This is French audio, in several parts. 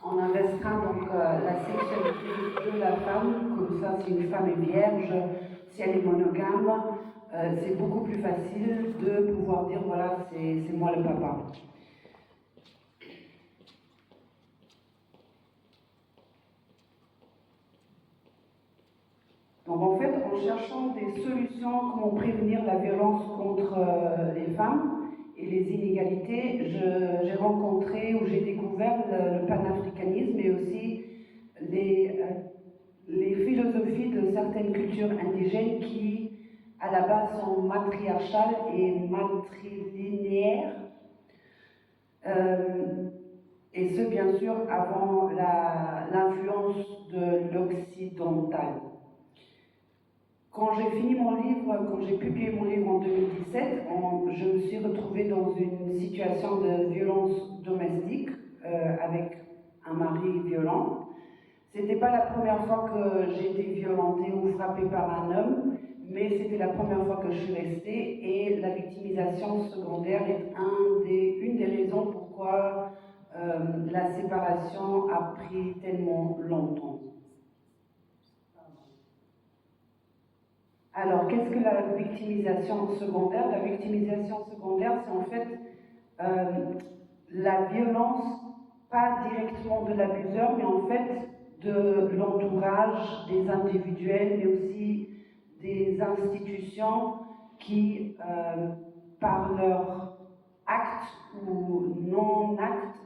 On a restreint donc la sexualité de la femme, comme ça si une femme est vierge, si elle est monogame, c'est beaucoup plus facile de pouvoir dire voilà, c'est moi le papa. Donc en fait, en cherchant des solutions, comment prévenir la violence contre les femmes et les inégalités, j'ai rencontré ou j'ai découvert le panafricanisme et aussi les philosophies de certaines cultures indigènes qui, à la base, sont matriarcales et matrilinéaires. Et ce, bien sûr, avant l'influence de l'occidental. Quand j'ai fini mon livre, quand j'ai publié mon livre en 2017, je me suis retrouvée dans une situation de violence domestique avec un mari violent. C'était pas la première fois que j'ai été violentée ou frappée par un homme, mais c'était la première fois que je suis restée et la victimisation secondaire est une des raisons pourquoi la séparation a pris tellement longtemps. Alors, qu'est-ce que la victimisation secondaire? La victimisation secondaire, c'est en fait la violence, pas directement de l'abuseur, mais en fait de l'entourage, des individuels, mais aussi des institutions qui, par leur acte ou non-acte,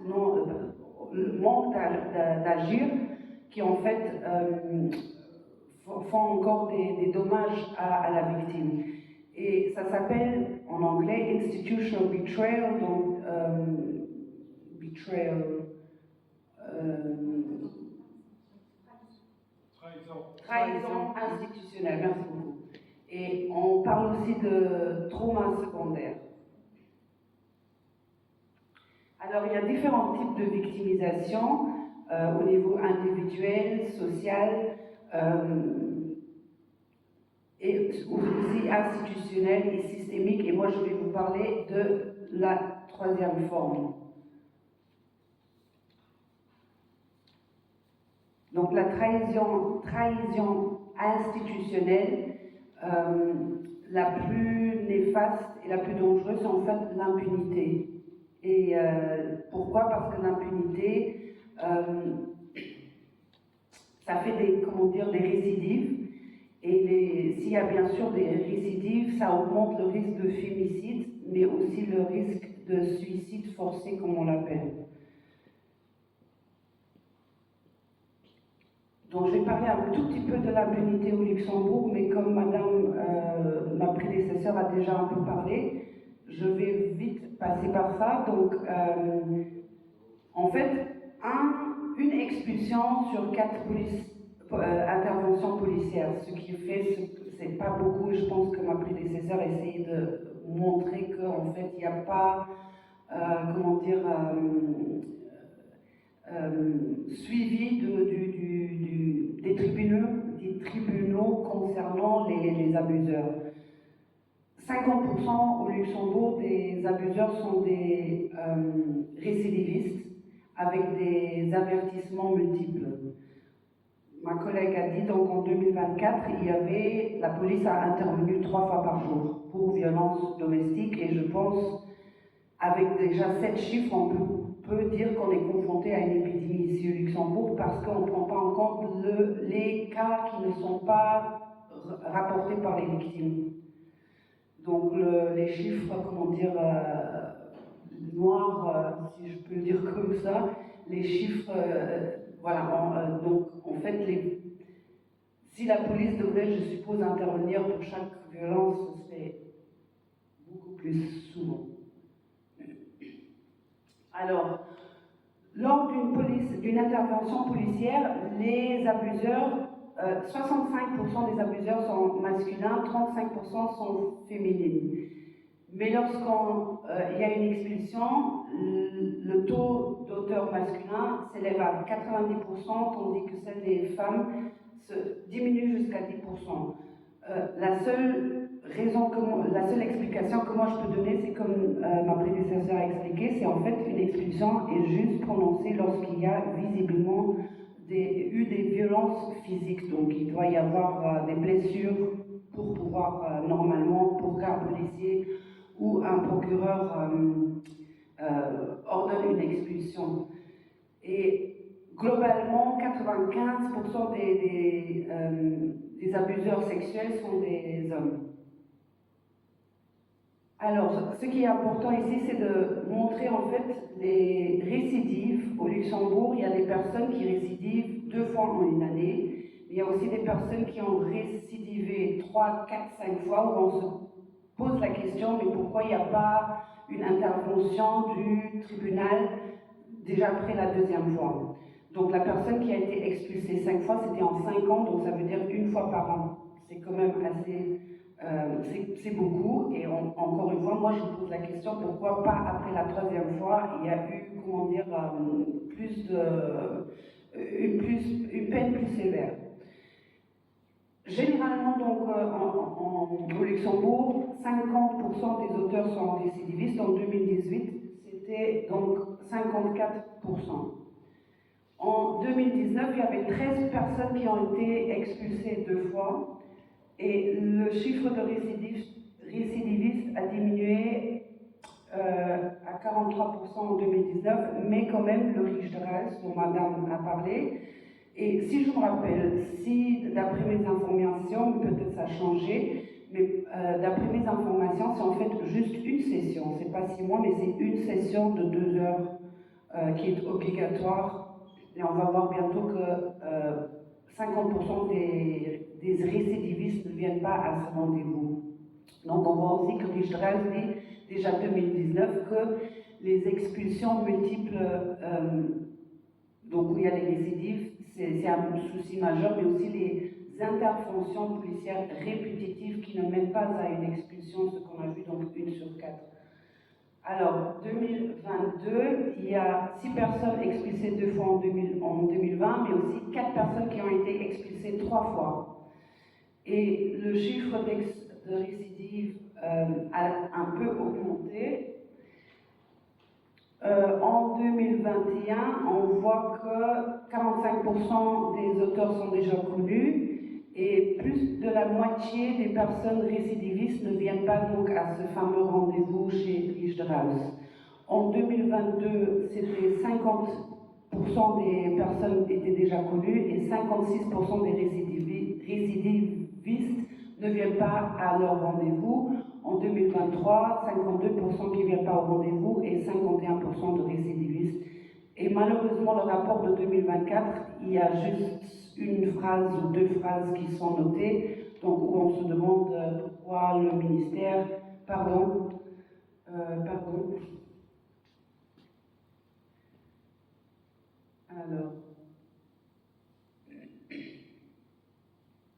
le manque d'agir, qui en fait font encore des dommages à la victime. Et ça s'appelle en anglais institutional betrayal, donc betrayal. Trahison institutionnelle, merci beaucoup. Et on parle aussi de trauma secondaire. Alors il y a différents types de victimisation au niveau individuel, social, et aussi institutionnel et systémique. Et moi je vais vous parler de la troisième forme. Donc la trahison institutionnelle, la plus néfaste et la plus dangereuse, c'est en fait l'impunité. Et pourquoi? Parce que l'impunité, ça fait des récidives. Et s'il y a bien sûr des récidives, ça augmente le risque de fémicide, mais aussi le risque de suicide forcé, comme on l'appelle. Donc je vais parler un tout petit peu de l'impunité au Luxembourg, mais comme madame, ma prédécesseur a déjà un peu parlé, je vais vite passer par ça. Donc, en fait, une expulsion sur 4 interventions policières, ce qui fait, c'est pas beaucoup, et je pense que ma prédécesseur a essayé de montrer qu'en fait, il n'y a pas, suivi des tribunaux concernant les abuseurs. 50% au Luxembourg des abuseurs sont des récidivistes avec des avertissements multiples. Ma collègue a dit donc en 2024, la police a intervenu 3 fois par jour pour violences domestiques et je pense avec déjà 7 chiffres, on peut dire qu'on est confronté à une épidémie ici au Luxembourg parce qu'on ne prend pas en compte les cas qui ne sont pas rapportés par les victimes. Donc les chiffres, noirs, si je peux le dire comme ça, les chiffres, donc en fait, si la police devrait, je suppose, intervenir pour chaque violence, ce serait beaucoup plus souvent. Alors, lors d'une intervention policière, les abuseurs, 65% des abuseurs sont masculins, 35% sont féminines. Mais lorsqu'il y a une expulsion, le taux d'auteurs masculins s'élève à 90%, tandis que celle des femmes diminue jusqu'à 10%. La seule la seule explication que moi je peux donner, c'est comme ma prédécesseure a expliqué, c'est en fait une expulsion est juste prononcée lorsqu'il y a visiblement eu des violences physiques. Donc il doit y avoir des blessures pour pouvoir, normalement, pour qu'un policier ou un procureur ordonne une expulsion. Et globalement, 95% des abuseurs sexuels sont des hommes. Alors, ce qui est important ici, c'est de montrer en fait les récidives. Au Luxembourg, il y a des personnes qui récidivent 2 fois en une année. Il y a aussi des personnes qui ont récidivé 3, 4, 5 fois, où on se pose la question, mais pourquoi il n'y a pas une intervention du tribunal déjà après la 2e fois? Donc la personne qui a été expulsée 5 fois, c'était en 5 ans, donc ça veut dire 1 fois par an. C'est quand même assez... c'est beaucoup, et encore une fois, moi je me pose la question, pourquoi pas après la 3e fois, il y a eu, comment dire, une peine plus sévère. Généralement, donc, au Luxembourg, 50% des auteurs sont récidivistes. En 2018, c'était donc 54%. En 2019, il y avait 13 personnes qui ont été expulsées 2 fois. Et le chiffre de récidivistes a diminué à 43% en 2019, mais quand même le Richtreis, dont Madame a parlé. Et si je me rappelle, d'après mes informations, peut-être ça a changé, mais d'après mes informations, c'est en fait juste une session, c'est pas 6 mois, mais c'est une session de 2 heures qui est obligatoire. Et on va voir bientôt que 50% des récidivistes ne viennent pas à ce rendez-vous. Donc on voit aussi que Richtreis dit déjà 2019 que les expulsions multiples, donc où il y a les récidives, c'est un souci majeur, mais aussi les interventions policières répétitives qui ne mènent pas à une expulsion, ce qu'on a vu donc 1 sur 4. Alors, 2022, il y a 6 personnes expulsées 2 fois en 2020, mais aussi 4 personnes qui ont été expulsées 3 fois. Et le chiffre de récidive a un peu augmenté. En 2021, on voit que 45% des auteurs sont déjà connus et plus de la moitié des personnes récidivistes ne viennent pas donc à ce fameux rendez-vous chez Richtreis. En 2022, c'était 50% des personnes étaient déjà connues et 56% des récidivistes ne viennent pas à leur rendez-vous. En 2023, 52% qui ne viennent pas au rendez-vous et 51% de récidivistes. Et malheureusement, le rapport de 2024, il y a juste une phrase ou 2 phrases qui sont notées, donc où on se demande pourquoi le ministère... Pardon. Alors...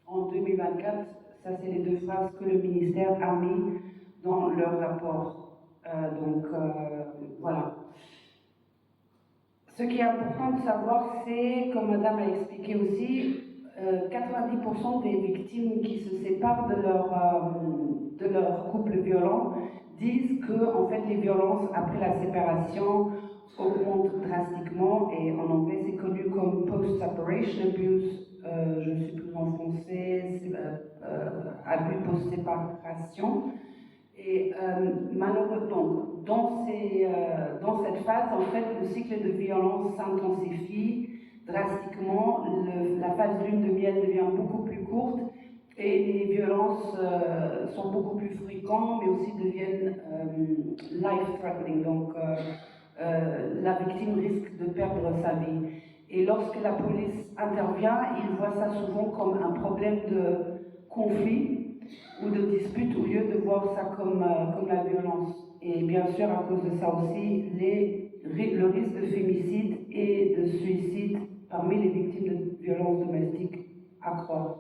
En 2024, ça c'est les 2 phrases que le ministère a mis dans leur rapport. Voilà. Ce qui est important de savoir, c'est, comme Madame a expliqué aussi, 90% des victimes qui se séparent de leur couple violent disent que en fait, les violences après la séparation augmentent drastiquement, et en anglais c'est connu comme post-separation abuse. Je ne sais plus en français, abus post-séparation. Et malheureusement, dans cette phase, en fait, le cycle de violence s'intensifie drastiquement. La phase lune de miel devient beaucoup plus courte et les violences sont beaucoup plus fréquentes, mais aussi deviennent life-threatening. Donc, la victime risque de perdre sa vie. Et lorsque la police intervient, ils voient ça souvent comme un problème de conflit ou de dispute au lieu de voir ça comme la violence. Et bien sûr, à cause de ça aussi, le risque de fémicide et de suicide parmi les victimes de violences domestiques accroît.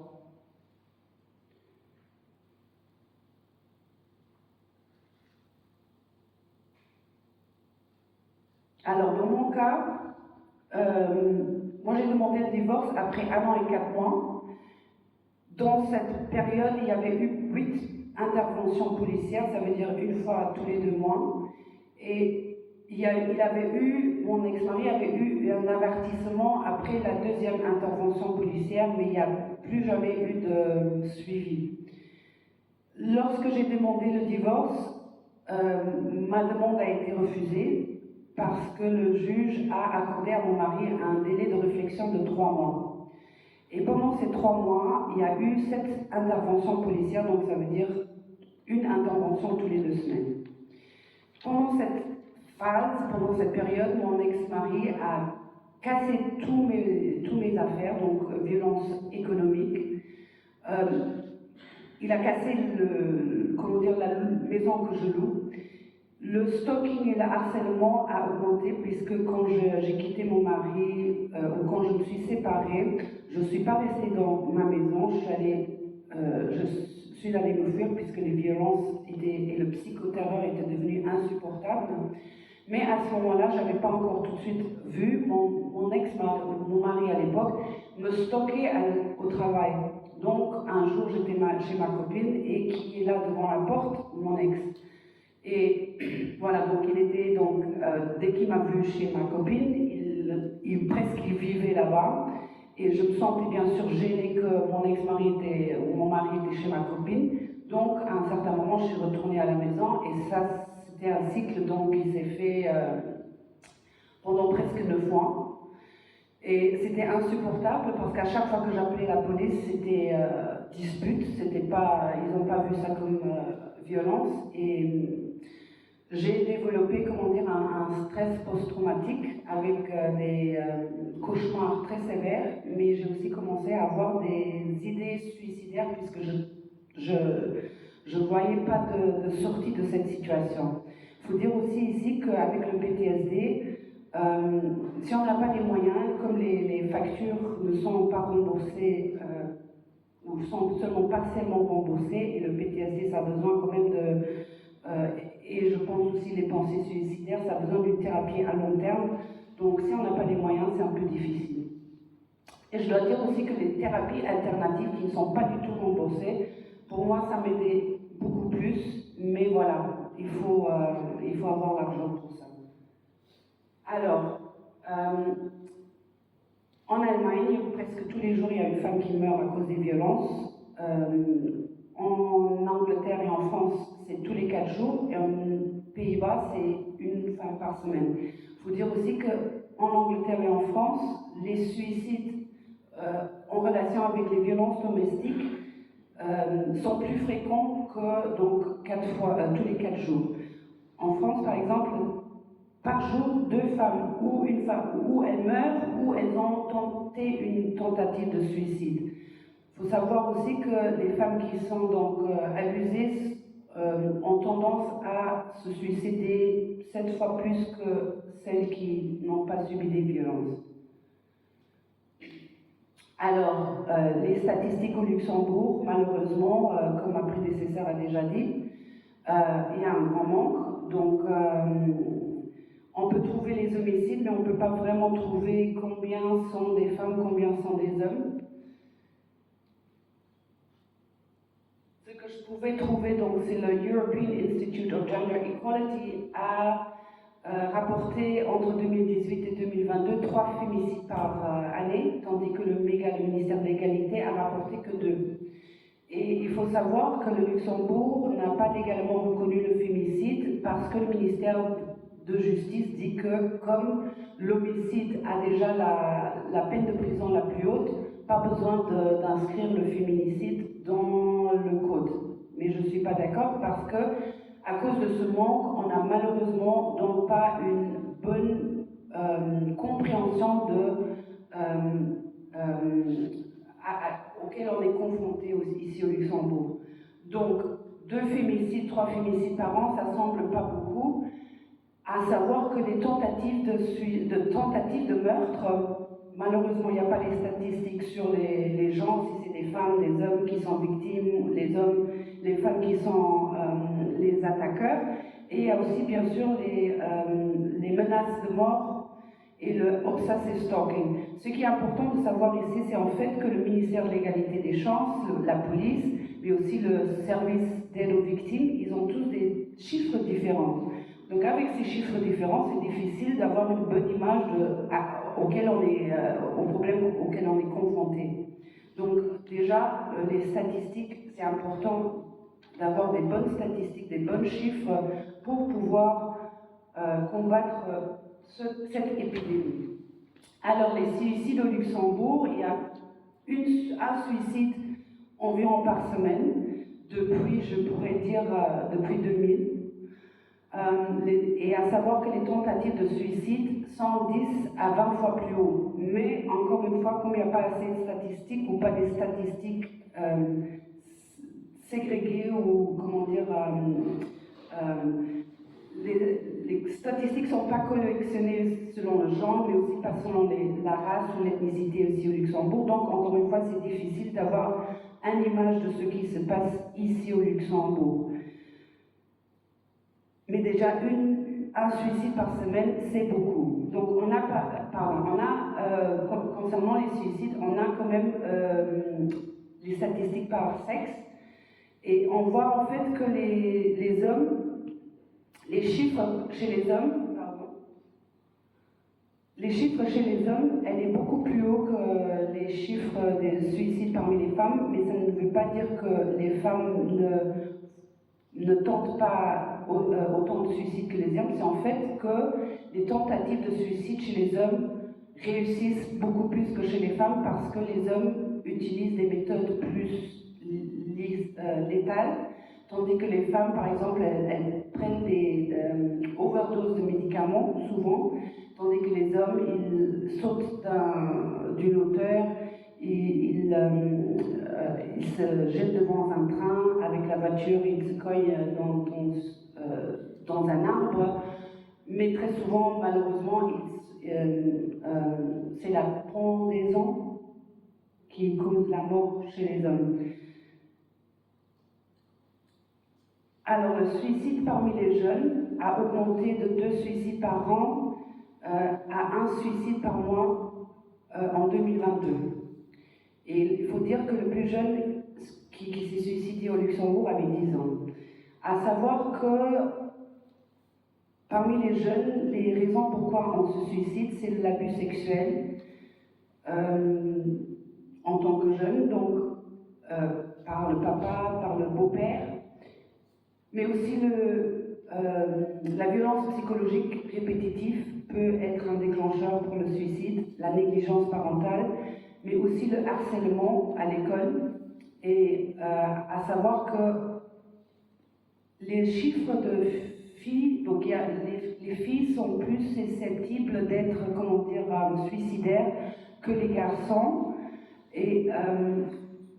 Alors, dans mon cas, moi j'ai demandé le divorce après 1 an et 4 mois. Dans cette période, il y avait eu 8 interventions policières, ça veut dire une fois tous les 2 mois. Et il avait eu, mon ex-mari avait eu un avertissement après la 2e intervention policière, mais il n'y a plus jamais eu de suivi. Lorsque j'ai demandé le divorce, ma demande a été refusée parce que le juge a accordé à mon mari un délai de réflexion de 3 mois. Et pendant ces 3 mois, il y a eu 7 interventions policières, donc ça veut dire une intervention tous les 2 semaines. Pendant cette phase, pendant cette période, mon ex-mari a cassé tous mes affaires, donc violence économique. Il a cassé la maison que je loue. Le stalking et le harcèlement a augmenté puisque quand j'ai quitté mon mari, ou quand je me suis séparée, je ne suis pas restée dans ma maison, je suis allée me fuir puisque les violences et le psychoterreur étaient devenus insupportables. Mais à ce moment-là, je n'avais pas encore tout de suite vu mon mari à l'époque me stalker au travail. Donc un jour, j'étais chez ma copine et qui est là devant la porte, mon ex. Et voilà, donc il était dès qu'il m'a vu chez ma copine, il vivait là-bas. Et je me sentais bien sûr gênée que mon mari était chez ma copine. Donc à un certain moment, je suis retournée à la maison et ça, c'était un cycle donc qui s'est fait pendant presque 9 mois. Et c'était insupportable parce qu'à chaque fois que j'appelais la police, c'était dispute, ils n'ont pas vu ça comme violence. Et j'ai développé, un stress post-traumatique avec des cauchemars très sévères, mais j'ai aussi commencé à avoir des idées suicidaires puisque je ne voyais pas de sortie de cette situation. Il faut dire aussi ici qu'avec le PTSD, si on n'a pas les moyens, comme les factures ne sont pas remboursées ou sont seulement partiellement remboursées, et le PTSD, ça a besoin quand même et je pense aussi les pensées suicidaires, ça a besoin d'une thérapie à long terme. Donc si on n'a pas les moyens, c'est un peu difficile. Et je dois dire aussi que les thérapies alternatives qui ne sont pas du tout remboursées, pour moi, ça m'aidait beaucoup plus. Mais voilà, il faut avoir l'argent pour ça. Alors, en Allemagne, presque tous les jours, il y a une femme qui meurt à cause des violences. En Angleterre et en France, c'est tous les 4 jours. Et en Pays-Bas, c'est une femme par semaine. Il faut dire aussi qu'en Angleterre et en France, les suicides en relation avec les violences domestiques sont plus fréquents que donc, tous les 4 jours. En France, par exemple, par jour, 2 femmes ou une femme, ou elles meurent ou elles ont tenté une tentative de suicide. Il faut savoir aussi que les femmes qui sont donc abusées ont tendance à se suicider 7 fois plus que celles qui n'ont pas subi des violences. Alors, les statistiques au Luxembourg, malheureusement, comme ma prédécesseur a déjà dit, il y a un grand manque. Donc, on peut trouver les homicides, mais on ne peut pas vraiment trouver combien sont des femmes, combien sont des hommes. Ce que je pouvais trouver, donc, c'est le European Institute of Gender Equality a rapporté entre 2018 et 2022 3 féminicides par année, tandis que le ministère de l'égalité a rapporté que 2. Et il faut savoir que le Luxembourg n'a pas légalement reconnu le féminicide parce que le ministère de Justice dit que comme l'homicide a déjà la peine de prison la plus haute, pas besoin d'inscrire le féminicide dans le code. Mais je ne suis pas d'accord parce que à cause de ce manque, on n'a malheureusement donc pas une bonne compréhension auquel on est confronté ici au Luxembourg. Donc, 2 féminicides, 3 féminicides par an, ça semble pas beaucoup. À savoir que les tentatives de meurtre, malheureusement, il n'y a pas les statistiques sur les gens, si c'est des femmes, des hommes qui sont victimes, les femmes qui sont les attaqueurs. Et il y a aussi, bien sûr, les menaces de mort et le obsessive stalking. Ce qui est important de savoir ici, c'est en fait que le ministère de l'égalité des chances, la police, mais aussi le service d'aide aux victimes, ils ont tous des chiffres différents. Donc avec ces chiffres différents, c'est difficile d'avoir une bonne image au problème auquel on est confronté. Donc déjà, les statistiques, c'est important d'avoir des bonnes statistiques, des bons chiffres pour pouvoir combattre cette épidémie. Alors les suicides au Luxembourg, il y a un suicide environ par semaine, depuis, je pourrais dire, depuis 2000. Et à savoir que les tentatives de suicide sont 10 à 20 fois plus haut. Mais encore une fois, comme il n'y a pas assez de statistiques ou pas des statistiques ségrégées ou comment dire, les statistiques ne sont pas collectionnées selon le genre, mais aussi pas selon la race ou l'ethnicité aussi au Luxembourg. Donc encore une fois, c'est difficile d'avoir une image de ce qui se passe ici au Luxembourg. Mais déjà, un suicide par semaine, c'est beaucoup. Donc, concernant les suicides, on a quand même les statistiques par sexe. Et on voit en fait que les hommes, les chiffres chez les hommes, elle est beaucoup plus haut que les chiffres des suicides parmi les femmes, mais ça ne veut pas dire que les femmes ne tentent pas autant de suicides que les hommes, c'est en fait que les tentatives de suicide chez les hommes réussissent beaucoup plus que chez les femmes parce que les hommes utilisent des méthodes plus létales, tandis que les femmes, par exemple, elles prennent des overdoses de médicaments, souvent, tandis que les hommes, ils sautent d'une hauteur, ils se jettent devant un train avec la voiture, ils se cognent dans un arbre, mais très souvent, malheureusement, c'est la pendaison qui cause la mort chez les hommes. Alors, le suicide parmi les jeunes a augmenté de 2 suicides par an à 1 suicide par mois en 2022. Et il faut dire que le plus jeune qui s'est suicidé au Luxembourg avait 10 ans. À savoir que parmi les jeunes, les raisons pourquoi on se suicide, c'est l'abus sexuel en tant que jeune, donc par le papa, par le beau-père, mais aussi la violence psychologique répétitive peut être un déclencheur pour le suicide, la négligence parentale, mais aussi le harcèlement à l'école. Et à savoir que les chiffres de filles, donc les filles sont plus susceptibles d'être, suicidaires que les garçons,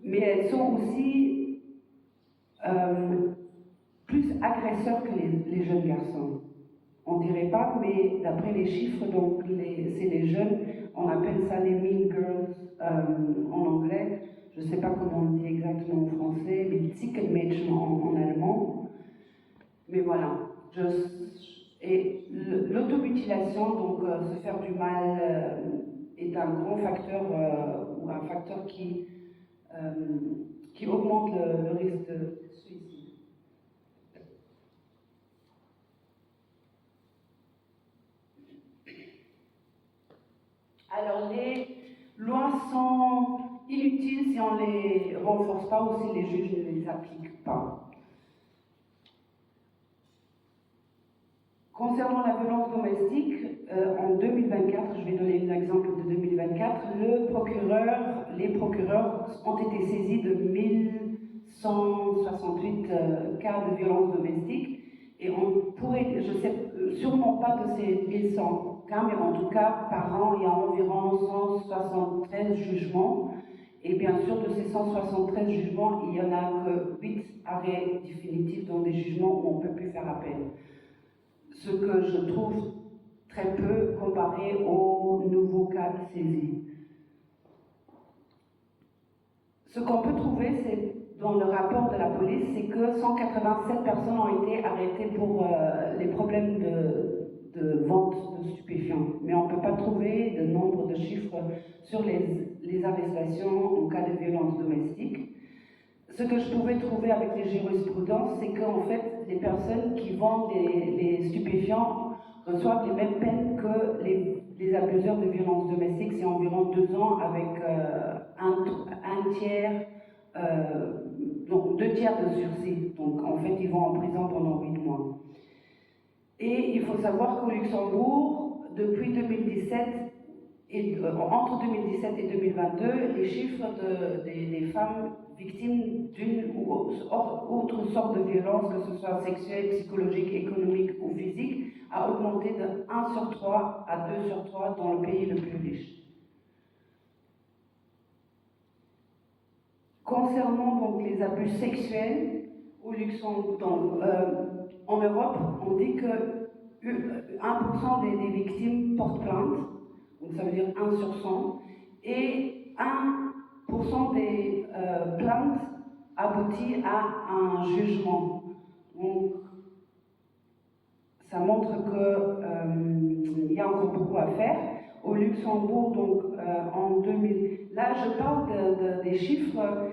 mais elles sont aussi plus agresseurs que les jeunes garçons. On dirait pas, mais d'après les chiffres, donc c'est les jeunes, on appelle ça les mean girls en anglais. Je ne sais pas comment on dit exactement en français, mais Zickenmädchen en allemand. Mais voilà. Et l'automutilation, donc se faire du mal, est un grand facteur ou un facteur qui augmente le risque de suicide. Alors les lois sont inutiles si on ne les renforce pas ou si les juges ne les appliquent pas. Concernant la violence domestique, en 2024, je vais donner un exemple de 2024, les procureurs ont été saisis de 1168 cas de violence domestique et on pourrait, je ne sais sûrement pas de ces 1100 cas, mais en tout cas, par an, il y a environ 173 jugements. Et bien sûr, de ces 173 jugements, il n'y en a que 8 arrêts définitifs dans des jugements où on ne peut plus faire appel. Ce que je trouve très peu comparé aux nouveaux cas saisis. Ce qu'on peut trouver, c'est dans le rapport de la police, c'est que 187 personnes ont été arrêtées pour les problèmes de vente de stupéfiants. Mais on ne peut pas trouver de nombre de chiffres sur les arrestations en cas de violence domestique. ce que je pouvais trouver avec les jurisprudences, c'est qu'en fait, les personnes qui vendent les stupéfiants reçoivent les mêmes peines que les abuseurs de violences domestiques. C'est environ 2 ans avec un tiers, donc 2 tiers de sursis. Donc en fait, ils vont en prison pendant 8 mois. Et il faut savoir qu'au Luxembourg, depuis 2017, entre 2017 et 2022, les chiffres des femmes victimes d'une ou autre sorte de violence, que ce soit sexuelle, psychologique, économique ou physique, a augmenté de 1 sur 3 à 2 sur 3 dans le pays le plus riche. Concernant donc les abus sexuels au Luxembourg, en Europe, on dit que 1% des victimes portent plainte, donc ça veut dire 1 sur 100, et 1% des plaintes aboutit à un jugement. Donc, ça montre qu'il y a encore beaucoup à faire. Au Luxembourg, donc en 2000, là je parle des chiffres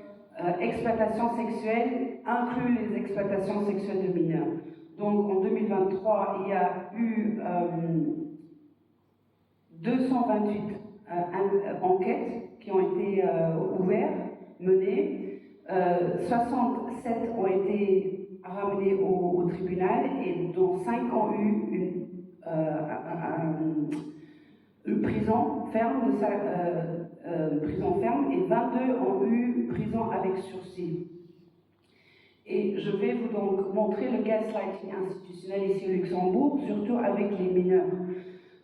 exploitation sexuelle inclut les exploitations sexuelles de mineurs. Donc en 2023, il y a eu 228 enquêtes qui ont été ouvertes, menées. 67 ont été ramenées au tribunal et dont 5 ont eu une prison ferme, prison ferme, et 22 ont eu prison avec sursis. Et je vais vous donc montrer le gaslighting institutionnel ici au Luxembourg, surtout avec les mineurs.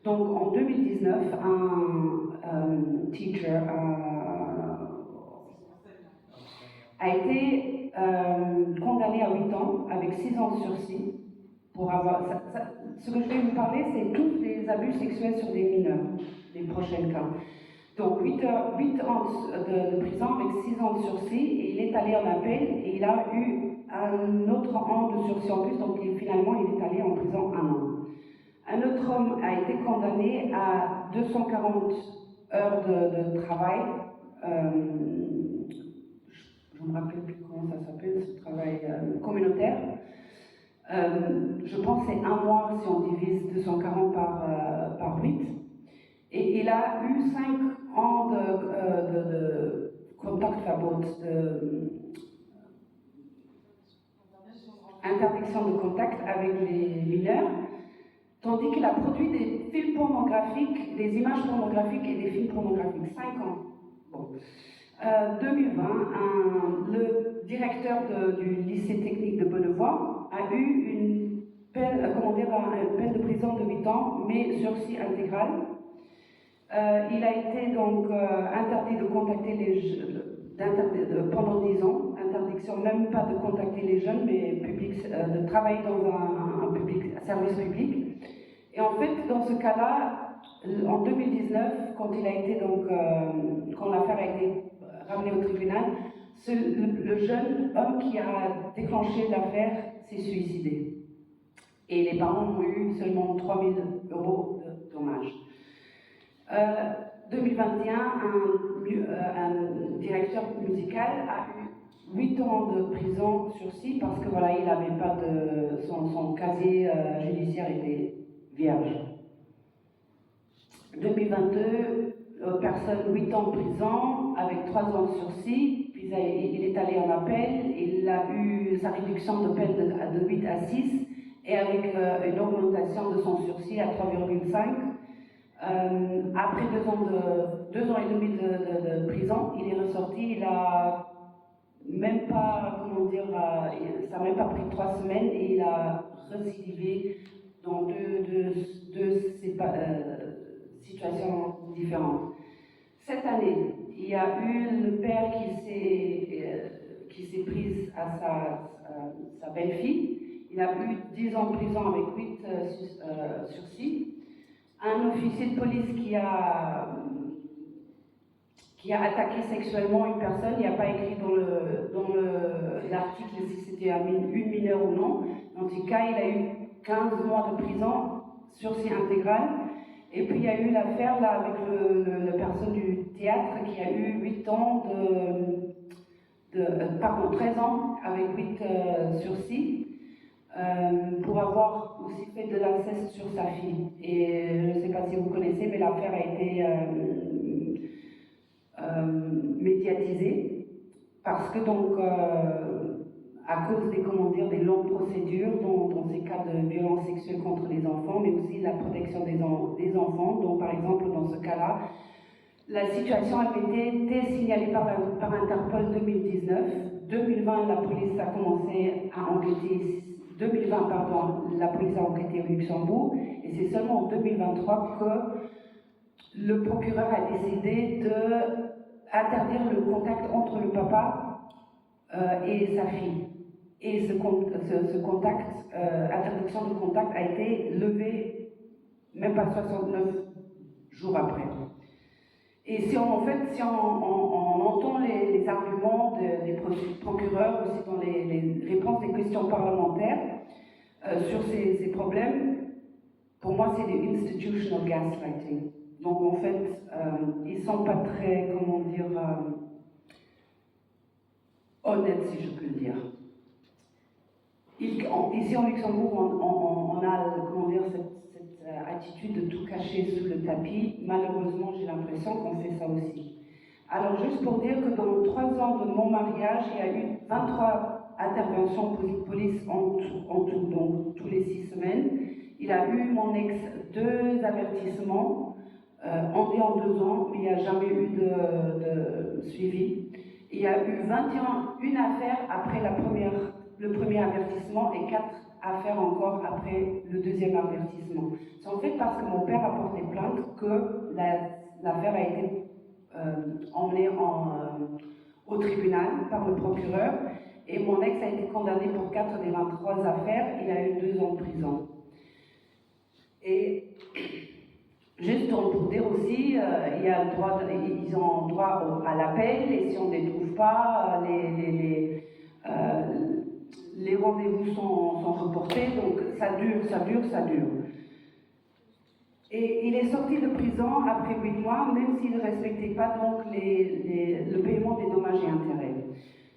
Donc en 2019, un teacher a été condamné à 8 ans avec 6 ans de sursis pour avoir... ce que je vais vous parler, c'est tous les abus sexuels sur des mineurs, les prochains cas. Donc 8 ans de prison avec 6 ans de sursis, et il est allé en appel et il a eu un autre an de sursis en plus, donc finalement il est allé en prison 1 an. Un autre homme a été condamné à 240 heures de travail. Je ne me rappelle plus comment ça s'appelle, ce travail communautaire. Je pense que c'est 1 mois si on divise 240 par 8. Et il a eu 5 ans de Kontaktverbot, interdiction de contact avec les mineurs, tandis qu'il a produit des films pornographiques, des images pornographiques et des films pornographiques. 5 ans. Bon. 2020, le directeur du lycée technique de Bonnevoie a eu une peine de prison de 8 ans, mais sursis intégral. Il a été donc interdit de contacter les jeunes pendant 10 ans, interdiction même pas de contacter les jeunes, mais de travailler dans un service public. Et en fait, dans ce cas-là, en 2019, quand quand l'affaire a été ramenée au tribunal, le jeune homme qui a déclenché l'affaire s'est suicidé. Et les parents ont eu seulement 3 000 € de dommages. 2021, un directeur musical a eu 8 ans de prison sursis parce que voilà, il n'avait pas son casier judiciaire était vierge. 2022, personne 8 ans de prison avec 3 ans de sursis, puis il est allé en appel, il a eu sa réduction de peine de 8 à 6 et avec une augmentation de son sursis à 3,5. Après 2 ans et demi de prison, il est ressorti, il a même pas, ça n'a même pas pris 3 semaines et il a récidivé dans deux situations différentes. Cette année, il y a eu le père qui s'est pris à sa belle-fille. Il a eu 10 ans de prison avec 8 sursis. Un officier de police qui a attaqué sexuellement une personne, il n'y a pas écrit dans l'article si c'était une mineure ou non. En tout cas, il a eu 15 mois de prison, sursis intégral. Et puis il y a eu l'affaire là avec la personne du théâtre qui a eu 8 ans 13 ans avec 8 sursis, pour avoir aussi fait de l'inceste sur sa fille. Et je ne sais pas si vous connaissez, mais l'affaire a été médiatisée parce que donc à cause des, comment dire, des longues procédures dans ces cas de violences sexuelles contre les enfants, mais aussi la protection des enfants. Donc par exemple dans ce cas-là, la situation avait été signalée par Interpol 2019. 2020, la police a commencé à enquêter. 2020, pardon, la police a enquêté au Luxembourg, et c'est seulement en 2023 que le procureur a décidé d'interdire le contact entre le papa et sa fille. Et ce contact, interdiction de contact a été levée même pas 69 jours après. Et si on entend les arguments des procureurs, aussi dans les réponses des questions parlementaires sur ces problèmes, pour moi c'est du institutional gaslighting. Donc en fait, ils ne sont pas très, comment dire, honnêtes, si je peux le dire. Ici en Luxembourg, on a, comment dire, cette attitude de tout cacher sous le tapis. Malheureusement, j'ai l'impression qu'on fait ça aussi. Alors, juste pour dire que dans 3 ans de mon mariage, il y a eu 23 interventions police en tout, donc tous les 6 semaines. Il a eu, mon ex, 2 avertissements, en 2 ans, mais il n'y a jamais eu de suivi. Il y a eu 21 affaires après le premier avertissement et 4 affaires encore après le deuxième avertissement. C'est en fait parce que mon père a porté plainte que l'affaire a été emmenée au tribunal par le procureur, et mon ex a été condamné pour 4 des 23 affaires. Il a eu 2 ans de prison. Et juste pour dire aussi, ils ont droit à l'appel, et si on ne les trouve pas, les rendez-vous sont reportés, donc ça dure. Et il est sorti de prison après 8 mois, même s'il ne respectait pas donc le paiement des dommages et intérêts.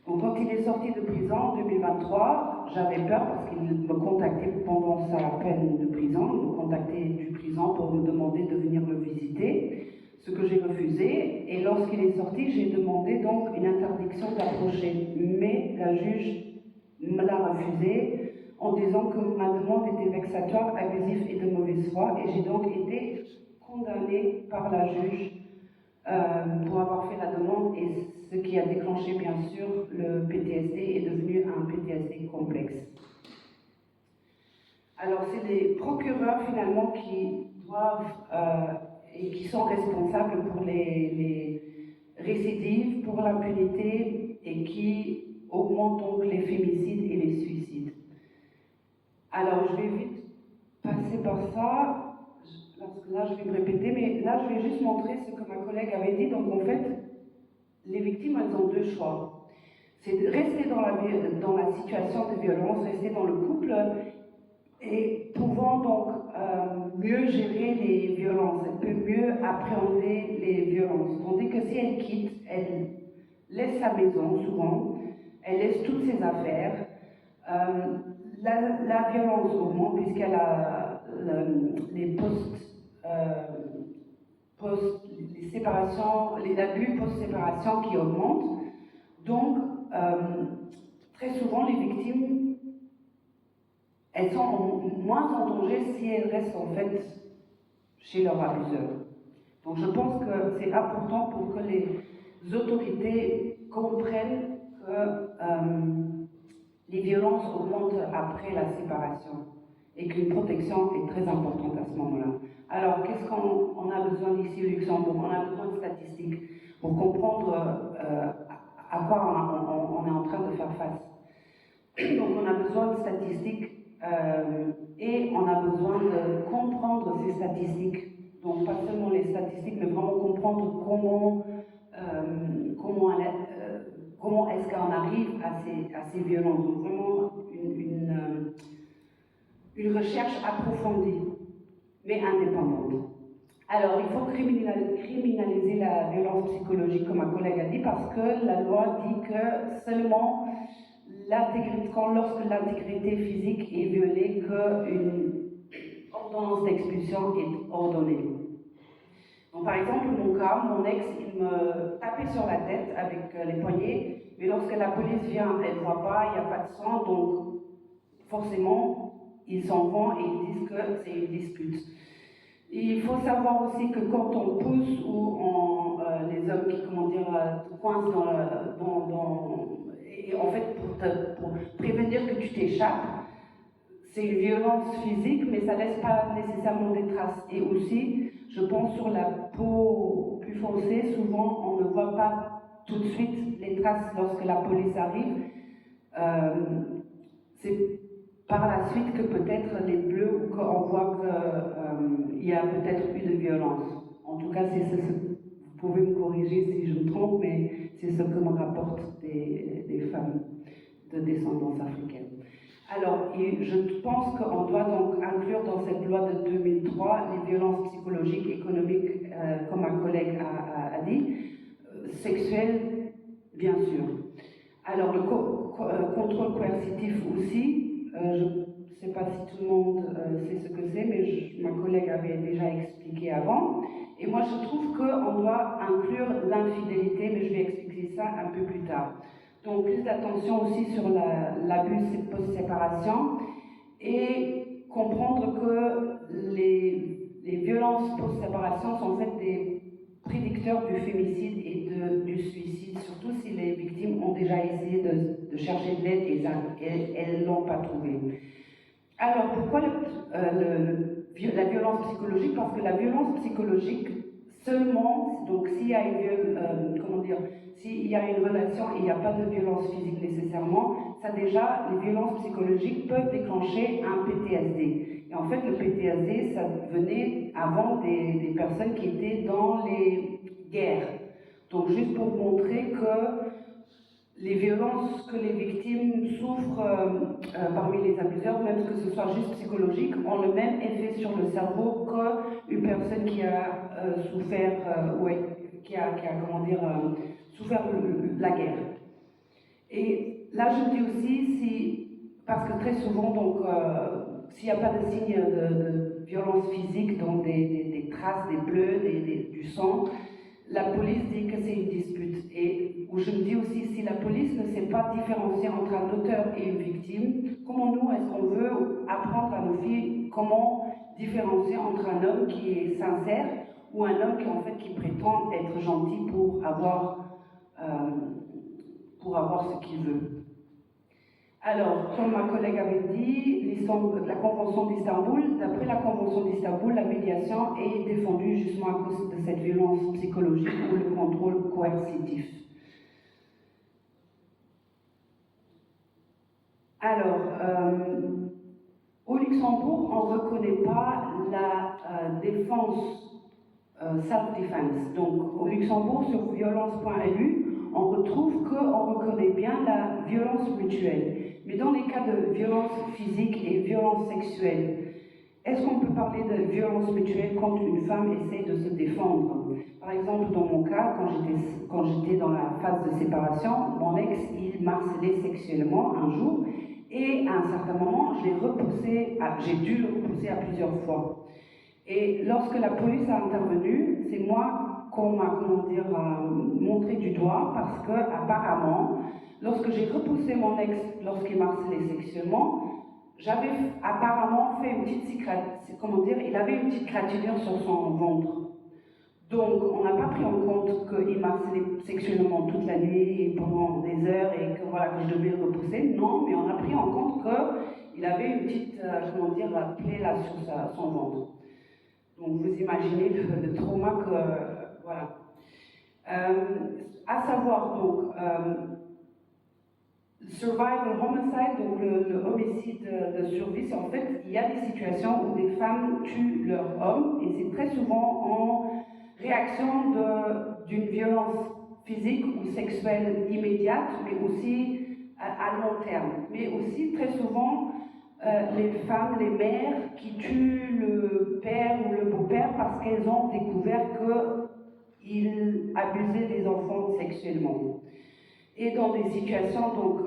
Donc quand il est sorti de prison en 2023, j'avais peur parce qu'il me contactait pendant sa peine de prison, il me contactait du prison pour me demander de venir le visiter, ce que j'ai refusé. Et lorsqu'il est sorti, j'ai demandé donc une interdiction d'approcher, mais la juge me l'a refusé en disant que ma demande était vexatoire, abusive et de mauvaise foi, et j'ai donc été condamnée par la juge pour avoir fait la demande, et ce qui a déclenché bien sûr le PTSD est devenu un PTSD complexe. Alors c'est les procureurs finalement qui doivent et qui sont responsables pour les récidives, pour l'impunité, et qui augmentent donc les féminicides et les suicides. Alors je vais vite passer par ça, parce que là je vais me répéter, mais là je vais juste montrer ce que ma collègue avait dit. Donc en fait, les victimes, elles ont 2 choix. C'est de rester dans la situation de violence, rester dans le couple, et pouvant donc mieux gérer les violences, elle peut mieux appréhender les violences. Tandis que si elle quitte, elle laisse sa maison souvent, elle laisse toutes ses affaires, la violence augmente puisqu'elle a les les séparations, les abus post-séparation qui augmentent. Donc, très souvent, les victimes, elles sont moins en danger si elles restent en fait chez leur abuseur. Donc je pense que c'est important pour que les autorités comprennent que les violences augmentent après la séparation et qu'une protection est très importante à ce moment-là. Alors qu'est-ce qu'on a besoin ici au Luxembourg? On a besoin de statistiques pour comprendre à quoi on est en train de faire face. Donc on a besoin de statistiques et on a besoin de comprendre ces statistiques. Donc pas seulement les statistiques, mais vraiment comprendre comment est-ce qu'on arrive à ces violences. Donc vraiment une recherche approfondie, mais indépendante. Alors il faut criminaliser la violence violence psychologique, comme ma collègue a dit, parce que la loi dit que seulement lorsque l'intégrité physique est violée, qu'une ordonnance d'expulsion est ordonnée. Donc, par exemple, mon cas, mon ex, il me tapait sur la tête avec les poignets, mais lorsque la police vient, elle ne voit pas, il n'y a pas de sang, donc forcément, ils s'en vont et ils disent que c'est une dispute. Il faut savoir aussi que quand on pousse ou les hommes qui, te coincent et en fait, pour prévenir que tu t'échappes, c'est une violence physique, mais ça ne laisse pas nécessairement des traces. Et aussi, je pense sur la peau plus foncée, souvent on ne voit pas tout de suite les traces lorsque la police arrive. C'est par la suite que peut-être les bleus, qu'on voit qu'il y a peut-être eu de violence. En tout cas, vous pouvez me corriger si je me trompe, mais c'est ce que me rapportent des femmes de descendance africaine. Alors, je pense qu'on doit donc inclure dans cette loi de 2003 les violences psychologiques, économiques, comme ma collègue a dit, sexuelles, bien sûr. Alors, le contrôle coercitif aussi, je ne sais pas si tout le monde sait ce que c'est, mais ma collègue avait déjà expliqué avant. Et moi, je trouve qu'on doit inclure l'infidélité, mais je vais expliquer ça un peu plus tard. Donc, plus d'attention aussi sur l'abus post-séparation et comprendre que les violences post-séparation sont en fait des prédicteurs du fémicide et du suicide, surtout si les victimes ont déjà essayé de chercher de l'aide et elles ne l'ont pas trouvé. Alors, pourquoi la violence psychologique? Parce que la violence psychologique, seulement, donc s'il y a s'il y a une relation et il n'y a pas de violence physique nécessairement, ça déjà, les violences psychologiques peuvent déclencher un PTSD. Et en fait, le PTSD, ça venait avant des personnes qui étaient dans les guerres. Donc, juste pour montrer que les violences que les victimes souffrent parmi les abuseurs, même que ce soit juste psychologique, ont le même effet sur le cerveau qu'une personne qui a souffert, souffert la guerre. Et là, je dis aussi, parce que très souvent, donc, s'il n'y a pas de signe de violence physique, donc des traces, des bleus, du sang, la police dit que c'est une dispute. Et où je me dis aussi, si la police ne sait pas différencier entre un auteur et une victime, comment nous, est-ce qu'on veut apprendre à nos filles comment différencier entre un homme qui est sincère ou un homme qui prétend être gentil pour avoir ce qu'il veut. Alors, comme ma collègue avait dit, la Convention d'Istanbul, d'après la Convention d'Istanbul, la médiation est défendue justement à cause de cette violence psychologique ou le contrôle coercitif. Alors, au Luxembourg, on ne reconnaît pas la défense self-defense. Donc, au Luxembourg, sur violence.lu, on retrouve qu'on reconnaît bien la violence mutuelle. Mais dans les cas de violence physique et violence sexuelle, est-ce qu'on peut parler de violence mutuelle quand une femme essaie de se défendre? Par exemple, dans mon cas, quand j'étais dans la phase de séparation, mon ex, il m'harcelait sexuellement un jour, et à un certain moment, j'ai dû le repousser à plusieurs fois. Et lorsque la police a intervenu, c'est moi qu'on m'a montré du doigt parce que apparemment, lorsque j'ai repoussé mon ex lorsqu'il m'harcelait sexuellement, j'avais apparemment fait une petite il avait une petite cratinure sur son ventre. Donc, on n'a pas pris en compte qu'il m'harcelait sexuellement toute la nuit et pendant des heures et que je devais le repousser. Non, mais on a pris en compte qu'il avait une petite, plaie là sur son ventre. Donc, vous imaginez le trauma que, voilà. À savoir, donc, survival homicide, donc le homicide de survie, c'est en fait, il y a des situations où des femmes tuent leur homme, et c'est très souvent en réaction d'une violence physique ou sexuelle immédiate, mais aussi à long terme. Mais aussi, très souvent, les femmes, les mères qui tuent le père ou le beau-père parce qu'elles ont découvert qu'il abuser des enfants sexuellement. Et dans des situations donc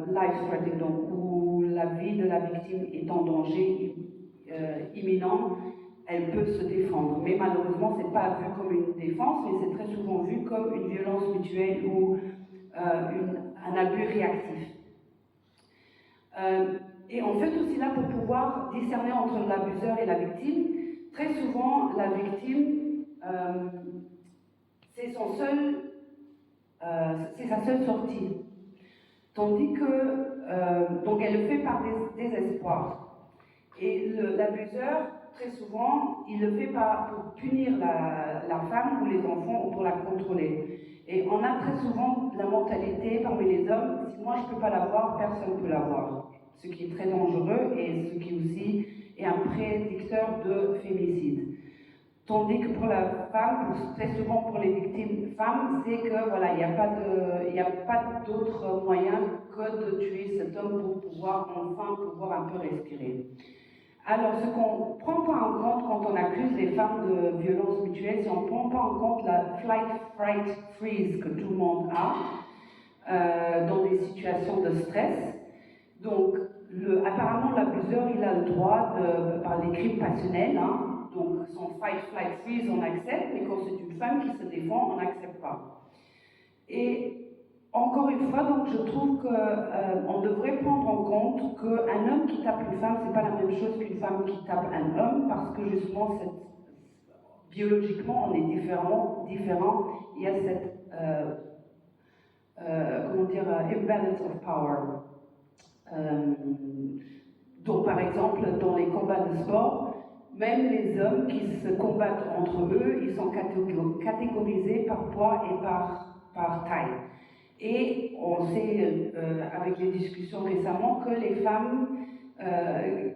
life-threatening, donc où la vie de la victime est en danger imminent, elle peut se défendre. Mais malheureusement, c'est pas vu comme une défense, mais c'est très souvent vu comme une violence mutuelle ou un abus réactif. Et en fait aussi là, pour pouvoir discerner entre l'abuseur et la victime, très souvent la victime, c'est sa seule sortie. Tandis que, donc elle le fait par désespoir. Et l'abuseur, très souvent, il le fait pour punir la femme ou les enfants ou pour la contrôler. Et on a très souvent la mentalité parmi les hommes, si moi je ne peux pas l'avoir, personne ne peut l'avoir. Ce qui est très dangereux et ce qui aussi est un prédicteur de fémicide. Tandis que pour la femme, très souvent pour les victimes femmes, c'est que voilà, il n'y a pas d'autre moyen que de tuer cet homme pour pouvoir un peu respirer. Alors, ce qu'on ne prend pas en compte quand on accuse les femmes de violences mutuelles, c'est qu'on ne prend pas en compte la flight, fright, freeze que tout le monde a dans des situations de stress. Donc, apparemment, l'abuseur, il a le droit par les crimes passionnels, donc son fight, flight, freeze, on accepte, mais quand c'est une femme qui se défend, on n'accepte pas. Et encore une fois, donc, je trouve qu'on devrait prendre en compte qu'un homme qui tape une femme, c'est pas la même chose qu'une femme qui tape un homme, parce que justement, biologiquement, on est différents. Il y a cette, imbalance of power. Donc, par exemple, dans les combats de sport, même les hommes qui se combattent entre eux, ils sont catégorisés par poids et par taille. Et on sait, avec les discussions récemment, que les femmes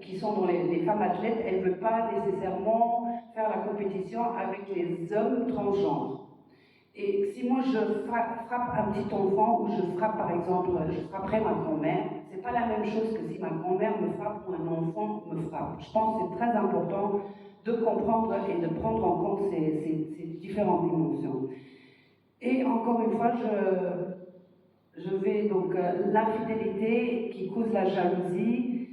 qui sont dans les femmes athlètes, elles ne veulent pas nécessairement faire la compétition avec les hommes transgenres. Et si moi je frappe un petit enfant ou je frappe par exemple, je frapperai ma grand-mère, c'est pas la même chose que si ma grand-mère me frappe ou un enfant me frappe. Je pense que c'est très important de comprendre et de prendre en compte ces différentes dimensions. Et encore une fois, je vais donc l'infidélité qui cause la jalousie,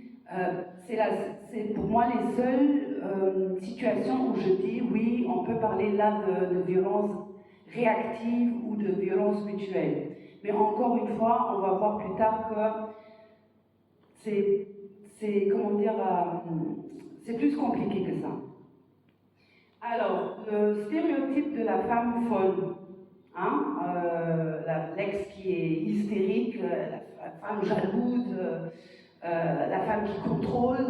c'est pour moi les seules situations où je dis oui, on peut parler là de violence réactive ou de violence mutuelle. Mais encore une fois, on va voir plus tard que c'est plus compliqué que ça. Alors, le stéréotype de la femme folle, l'ex qui est hystérique, la femme jalouse, la femme qui contrôle.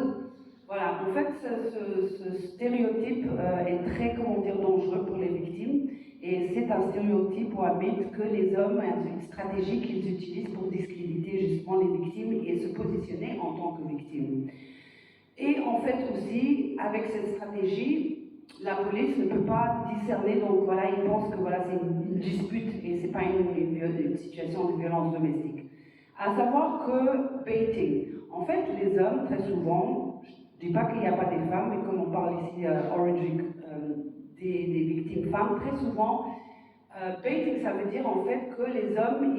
Voilà, en fait, ce stéréotype est très, dangereux pour les victimes. Et c'est un stéréotype ou un mythe que les hommes, une stratégie qu'ils utilisent pour discréditer justement les victimes et se positionner en tant que victimes. Et en fait aussi, avec cette stratégie, la police ne peut pas discerner, donc voilà, ils pensent que voilà, c'est une dispute et c'est pas une situation de violence domestique. À savoir que baiting, en fait, les hommes, très souvent, je ne dis pas qu'il n'y a pas des femmes, mais comme on parle ici origin, des victimes femmes, très souvent, baiting, ça veut dire en fait que les hommes,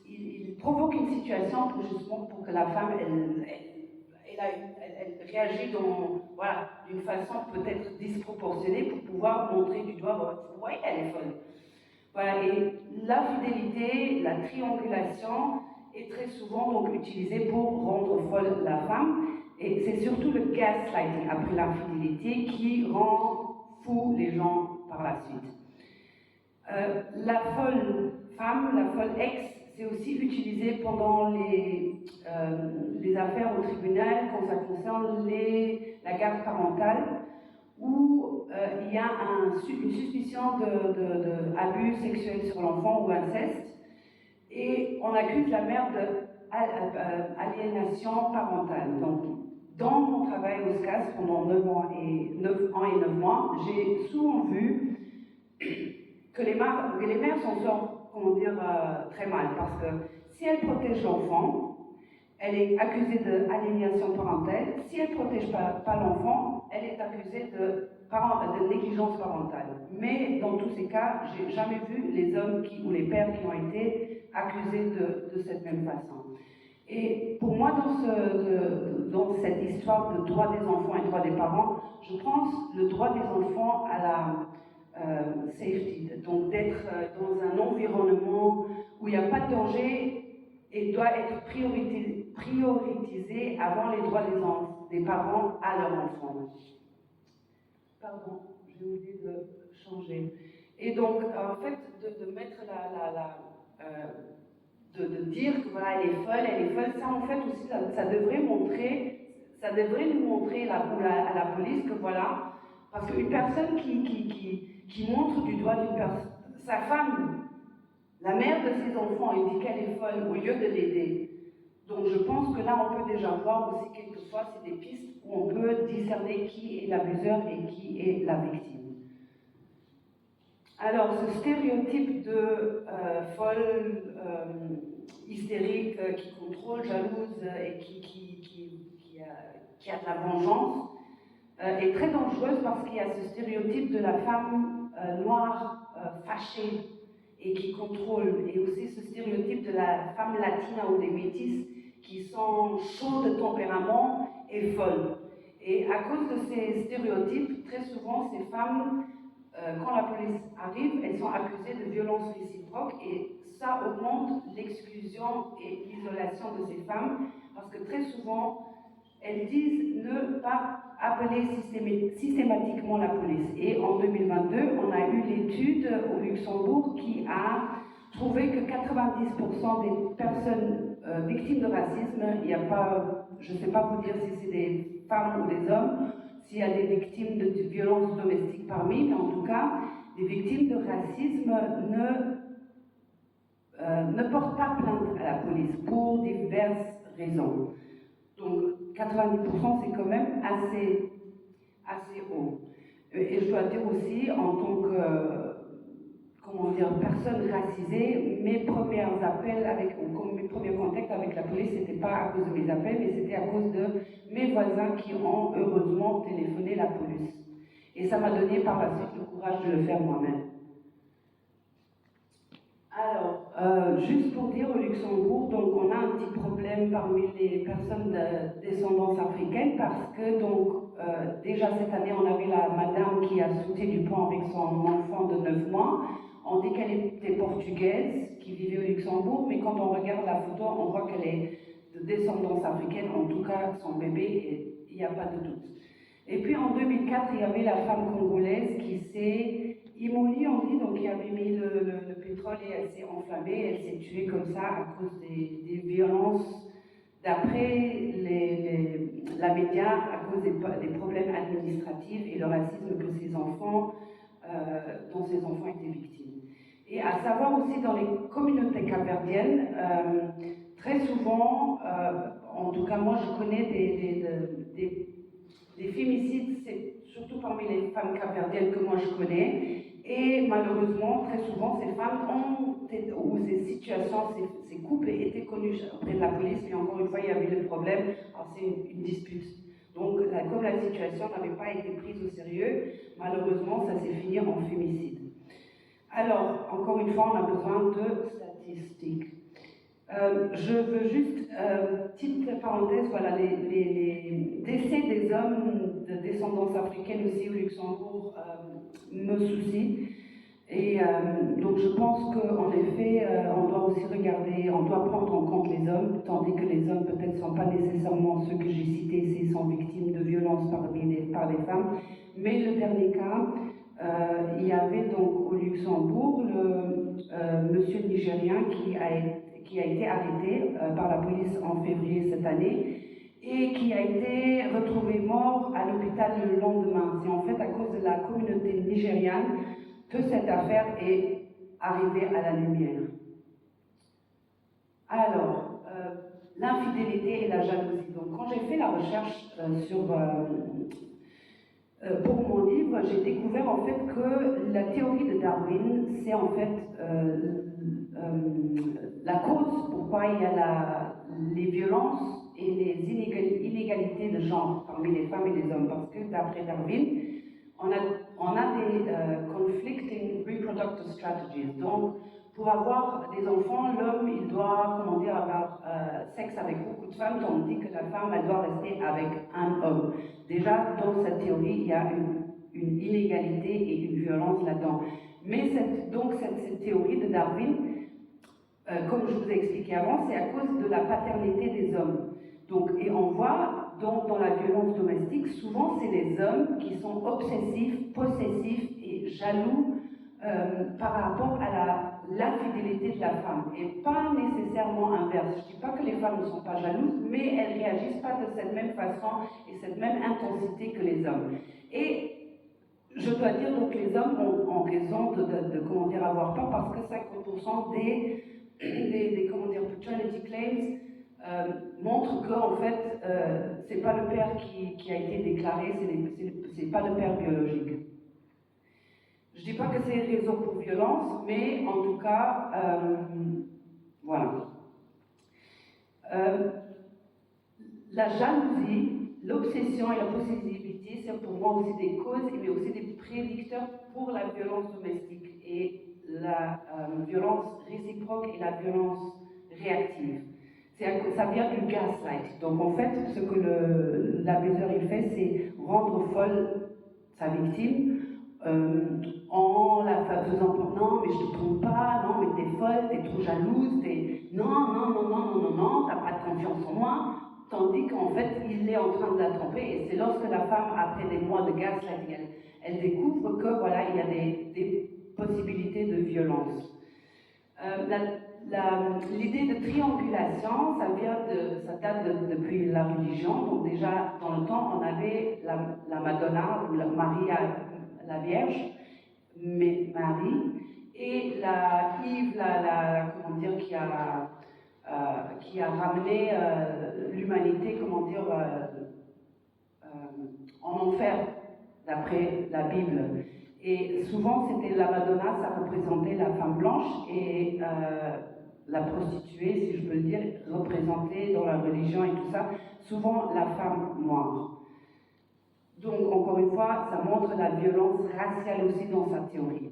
ils provoquent une situation pour que la femme, elle réagit d'une façon peut-être disproportionnée pour pouvoir montrer du doigt, ouais, elle est folle. Voilà, et l'infidélité, la triangulation est très souvent donc utilisée pour rendre folle la femme, et c'est surtout le gaslighting après l'infidélité qui rend fou les gens par la suite. La folle femme, la folle ex, c'est aussi utilisé pendant les affaires au tribunal quand ça concerne la garde parentale, où il y a une suspicion d'abus sexuel sur l'enfant ou inceste, et on accuse la mère d'aliénation parentale. Donc, dans mon travail au SCAS pendant 9 ans et 9 mois, j'ai souvent vu que les mères s'en sortent, très mal, parce que si elle protège l'enfant, elle est accusée d'aliénation parentale. Si elle ne protège pas l'enfant, elle est accusée de négligence parentale. Mais dans tous ces cas, j'ai jamais vu les hommes ou les pères qui ont été accusés de cette même façon. Et pour moi, dans cette histoire de droit des enfants et droit des parents, je pense le droit des enfants à la safety, donc d'être dans un environnement où il n'y a pas de danger et doit être prioritisé avant les droits des parents à leurs enfants. Pardon, j'ai oublié de changer. Et donc, en fait, de mettre de dire que voilà, elle est folle, ça en fait aussi, ça devrait nous montrer à la police que voilà, parce qu'une personne qui montre du doigt sa femme, la mère de ses enfants, et dit qu'elle est folle au lieu de l'aider. Donc je pense que là, on peut déjà voir aussi quelquefois, c'est des pistes où on peut discerner qui est l'abuseur et qui est la victime. Alors, ce stéréotype de folle, hystérique, qui contrôle, jalouse et qui a de la vengeance est très dangereuse parce qu'il y a ce stéréotype de la femme noire fâchée et qui contrôle, et aussi ce stéréotype de la femme latine ou des métisses qui sont chaudes de tempérament et folles. Et à cause de ces stéréotypes, très souvent, ces femmes, quand la police arrive, elles sont accusées de violences réciproques et ça augmente l'exclusion et l'isolation de ces femmes parce que très souvent, elles disent ne pas appeler systématiquement la police. Et en 2022, on a eu l'étude au Luxembourg qui a trouvé que 90% des personnes victimes de racisme, il n'y a pas, je ne sais pas vous dire si c'est des femmes ou des hommes, s'il y a des victimes de violences domestiques parmi, mais en tout cas, les victimes de racisme ne portent pas plainte à la police pour diverses raisons. Donc 90% c'est quand même assez haut. Et je dois dire aussi, en tant que personne racisée, mes premiers contacts avec la police, c'était pas à cause de mes appels, mais c'était à cause de mes voisins qui ont heureusement téléphoné la police. Et ça m'a donné par la suite le courage de le faire moi-même. Alors, juste pour dire au Luxembourg, donc on a un petit problème parmi les personnes de descendance africaine parce que donc déjà cette année on avait la madame qui a sauté du pont avec son enfant de 9 mois. On dit qu'elle était portugaise, qui vivait au Luxembourg, mais quand on regarde la photo, on voit qu'elle est de descendance africaine, en tout cas son bébé, il n'y a pas de doute. Et puis en 2004, il y avait la femme congolaise qui s'est immolie, on dit, donc il avait mis le pétrole et elle s'est enflammée, elle s'est tuée comme ça à cause des violences, d'après la média, à cause des problèmes administratifs et le racisme que dont ses enfants étaient victimes. Et à savoir aussi dans les communautés capverdiennes, très souvent, en tout cas moi je connais des féminicides, c'est surtout parmi les femmes capverdiennes que moi je connais, et malheureusement très souvent ces femmes ou ces situations, ces couples étaient connus auprès de la police, mais encore une fois il y avait le problème, c'est une dispute. Donc comme la situation n'avait pas été prise au sérieux, malheureusement ça s'est fini en féminicide. Alors, encore une fois, on a besoin de statistiques. Je veux juste, petite parenthèse, voilà, les décès des hommes de descendance africaine aussi au Luxembourg me soucient. Et donc je pense qu'en effet, on doit aussi regarder, on doit prendre en compte les hommes, tandis que les hommes peut-être ne sont pas nécessairement ceux que j'ai cités, s'ils sont victimes de violences par les femmes. Mais le dernier cas, il y avait donc au Luxembourg le monsieur nigérien qui a été arrêté par la police en février cette année et qui a été retrouvé mort à l'hôpital le lendemain. C'est en fait à cause de la communauté nigériane que cette affaire est arrivée à la lumière. Alors, l'infidélité et la jalousie. Donc, quand j'ai fait la recherche pour mon livre, j'ai découvert en fait que la théorie de Darwin, c'est en fait la cause pourquoi il y a les violences et les inégalités de genre parmi les femmes et les hommes. Parce que d'après Darwin, on a des conflicting reproductive strategies. Donc, pour avoir des enfants, l'homme, il doit, comment dire, avoir sexe avec beaucoup de femmes, tandis que la femme, elle doit rester avec un homme. Déjà, dans cette théorie, il y a une inégalité et une violence là-dedans. Mais cette théorie de Darwin, comme je vous ai expliqué avant, c'est à cause de la paternité des hommes. Donc, et on voit dans la violence domestique, souvent c'est les hommes qui sont obsessifs, possessifs et jaloux par rapport à l'infidélité de la femme. Et pas nécessairement inverse. Je ne dis pas que les femmes ne sont pas jalouses, mais elles ne réagissent pas de cette même façon et cette même intensité que les hommes. Et je dois dire donc les hommes ont raison de comment dire, avoir peur parce que 50% des comment dire, paternity claims montrent qu'en fait, c'est pas le père qui a été déclaré, c'est pas le père biologique. Je dis pas que c'est raison pour violence, mais en tout cas, voilà. La jalousie, l'obsession et la possessivité, c'est pour moi aussi des causes, mais aussi des prédicteurs pour la violence domestique et la violence réciproque et la violence réactive. Ça vient du gaslight. Donc en fait, ce que l'abuseur il fait, c'est rendre folle sa victime en la faisant non mais je te trompe pas, non mais t'es folle, t'es trop jalouse, non, t'as pas de confiance en moi. Tandis qu'en fait, il est en train de la tromper, et c'est lorsque la femme, après des mois de gaslighting, elle découvre que voilà, il y a des possibilités de violence. L'idée de triangulation, ça date depuis la religion. Donc déjà, dans le temps, on avait la Madonna, ou la Marie, la Vierge, mais Marie, et Yves, comment dire, qui a ramené l'humanité, comment dire, en enfer, d'après la Bible. Et souvent, c'était la Madonna, ça représentait la femme blanche, et la prostituée, si je peux le dire, représentait dans la religion et tout ça, souvent la femme noire. Donc, encore une fois, ça montre la violence raciale aussi dans sa théorie.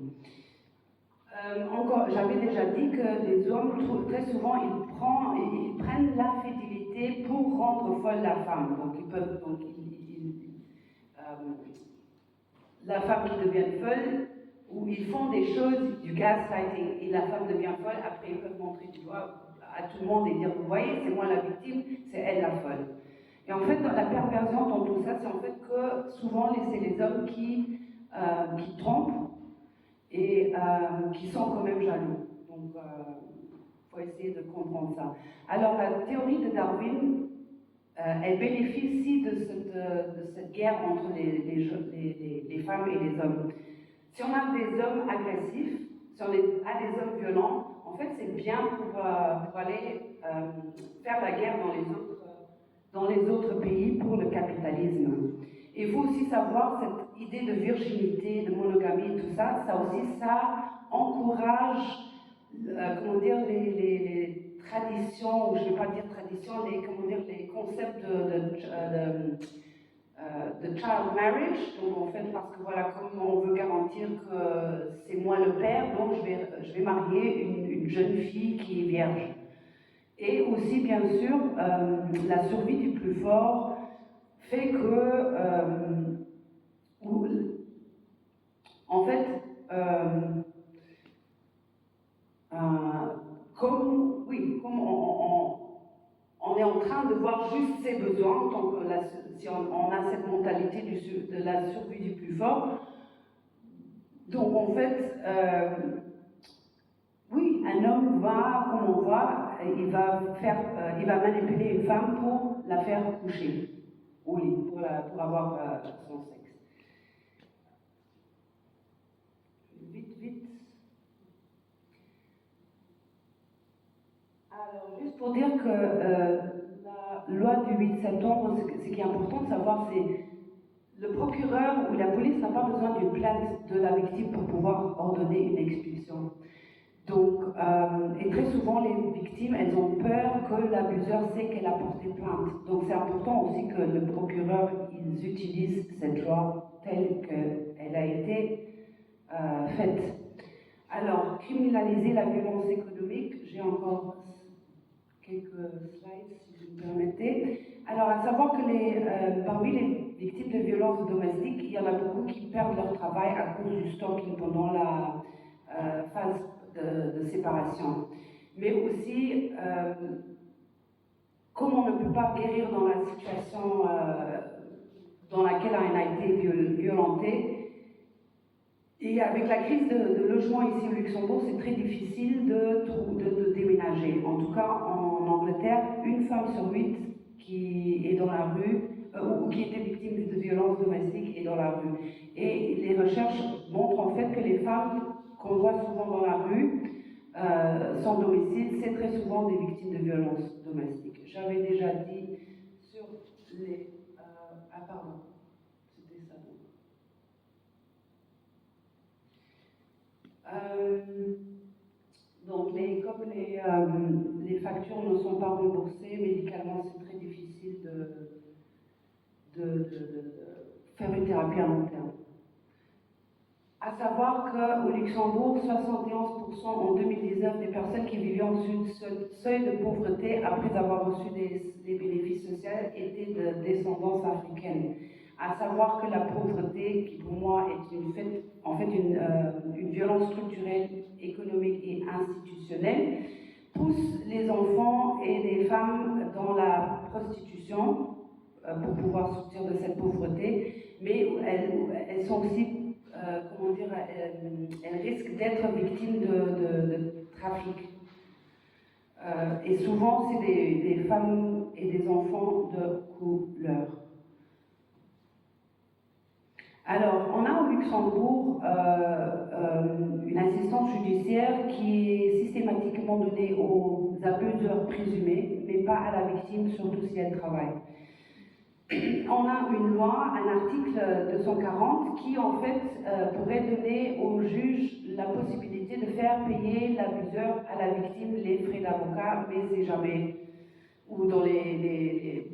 J'avais déjà dit que les hommes, très souvent, ils prennent l'infidélité pour rendre folle la femme. Donc, la femme qui devient folle, ou ils font des choses, du gaslighting, et la femme devient folle, après ils peuvent montrer du doigt à tout le monde et dire, vous voyez, c'est moi la victime, c'est elle la folle. Et en fait, dans la perversion, dans tout ça, c'est en fait que souvent, c'est les hommes qui trompent et qui sont quand même jaloux. Donc, il faut essayer de comprendre ça. Alors, la théorie de Darwin, elle bénéficie de cette guerre entre les femmes et les hommes. Si on a des hommes agressifs, si on a des hommes violents, en fait, c'est bien pour aller faire la guerre dans les autres pays pour le capitalisme. Et il faut aussi savoir, cette idée de virginité, de monogamie et tout ça, ça encourage, comment dire, les traditions, ou je ne vais pas dire traditions, les concepts de child marriage. Donc en fait, parce que voilà, comme on veut garantir que c'est moi le père, donc je vais marier une jeune fille qui est vierge. Et aussi, bien sûr, la survie du plus fort fait que, en fait, comme on est en train de voir juste ses besoins, donc si on a cette mentalité de la survie du plus fort, donc en fait, oui, un homme va, comme on voit, il va manipuler une femme pour la faire coucher au lit, pour avoir son sexe. Vite. Alors, juste pour dire que la loi du 8 septembre, ce qui est important de savoir, c'est le procureur ou la police n'a pas besoin d'une plainte de la victime pour pouvoir ordonner une expulsion. Donc, et très souvent, les victimes, elles ont peur que l'abuseur sait qu'elle a porté plainte. Donc, c'est important aussi que le procureur, ils utilisent cette loi telle qu'elle elle a été faite. Alors, criminaliser la violence économique, j'ai encore quelques slides si vous me permettez. Alors, à savoir que parmi les victimes de violences domestiques, il y en a beaucoup qui perdent leur travail à cause du stalking pendant la phase de séparation. Mais aussi, comme on ne peut pas guérir dans la situation dans laquelle on a été violenté, et avec la crise de logement ici au Luxembourg, c'est très difficile de déménager. En tout cas, en Angleterre, une femme sur 8 qui est dans la rue ou qui était victime de violences domestiques est dans la rue. Et les recherches montrent en fait que les femmes qu'on voit souvent dans la rue, sans domicile, c'est très souvent des victimes de violences domestiques. J'avais déjà dit sur les... ah pardon, c'était ça. Donc, comme les factures ne sont pas remboursées, médicalement, c'est très difficile de faire une thérapie à long terme. À savoir qu'au Luxembourg, 71% en 2019 des personnes qui vivaient en dessous du seuil de pauvreté après avoir reçu des bénéfices sociaux étaient de descendance africaine. À savoir que la pauvreté, qui pour moi est une violence structurelle, économique et institutionnelle, pousse les enfants et les femmes dans la prostitution pour pouvoir sortir de cette pauvreté, mais elles sont aussi, elles risquent d'être victimes de trafic. Et souvent, c'est des femmes et des enfants de couleur. Alors, on a au Luxembourg une assistance judiciaire qui est systématiquement donnée aux abuseurs présumés, mais pas à la victime, surtout si elle travaille. On a une loi, un article 240 qui en fait pourrait donner au juge la possibilité de faire payer l'abuseur à la victime les frais d'avocat, mais c'est jamais, ou dans les